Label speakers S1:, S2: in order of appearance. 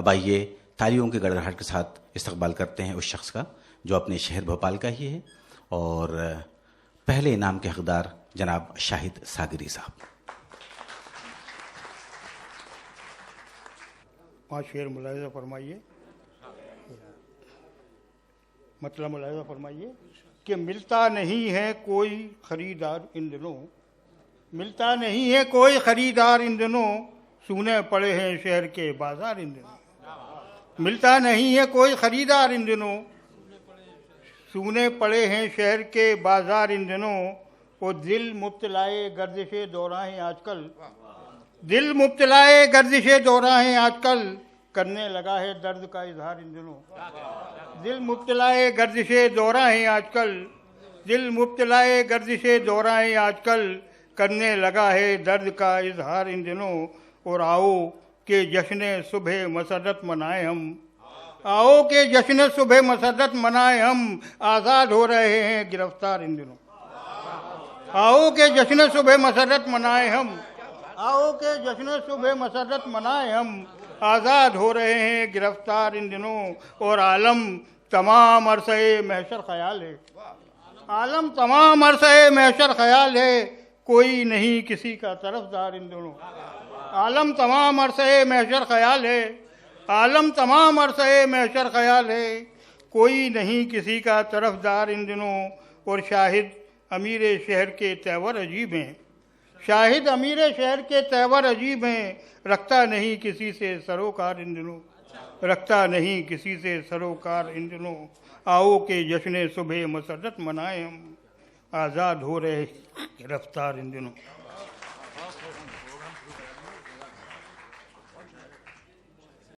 S1: अब आइए तालियों की गड़गड़ाहट के साथ इस्तकबाल करते हैं उस शख्स का जो अपने शहर भोपाल का ही है और पहले इनाम के हकदार जनाब शाहिद सागरी साहब।
S2: 5 शेर मुलाहिजा फरमाइए। मतलब मुलाहिजा फरमाइए कि मिलता नहीं है कोई खरीदार इन दिनों, मिलता नहीं है कोई खरीदार इन दिनों, सूने पड़े हैं शहर के बाजार इन दिनों। मिलता नहीं है कोई खरीदार इन दिनों, सूने पड़े हैं शहर के बाजार इन दिनों। वो दिल मुब्तलाए गर्दिशे दौरा है आजकल, दिल मुब्तलाए गर्दिशे दौरा है आजकल, करने लगा है दर्द का इजहार इन दिनों। दिल मुब्तलाए गर्दिशे दौरा है आजकल, दिल मुब्तलाए गर्दिशे दौरा है आजकल, करने लगा है दर्द का इजहार इन दिनों। और आओ के जश्न सुबह मसरत मनाए हम, आओ के जश्न सुबह मसरत मनाए हम, आज़ाद हो रहे हैं गिरफ्तार इन दिनों। आओ के जश्न सुबह मसरत मनाए हम, आओ के जश्न सुबह मसरत मनाए हम, आज़ाद हो रहे हैं गिरफ्तार इन दिनों। और आलम तमाम अरसे महशर ख्याल है, आलम तमाम अरसे महशर ख्याल है, कोई नहीं किसी का तरफदार इन दिनों। आलम तमाम अरसे महशर ख्याल है, आलम तमाम अरसे महशर ख्याल है, कोई नहीं किसी का तरफदार इन दिनों। और शाहिद अमीर शहर के तेवर अजीब हैं, शाहिद अमीर शहर के तेवर अजीब हैं, रखता नहीं किसी से सरोकार इन दिनों, रखता नहीं किसी से सरोकार इन दिनों। आओ के जश्न सुबह मसरत मनाए हम, आज़ाद हो रहे गिरफ्तार इन दिनों।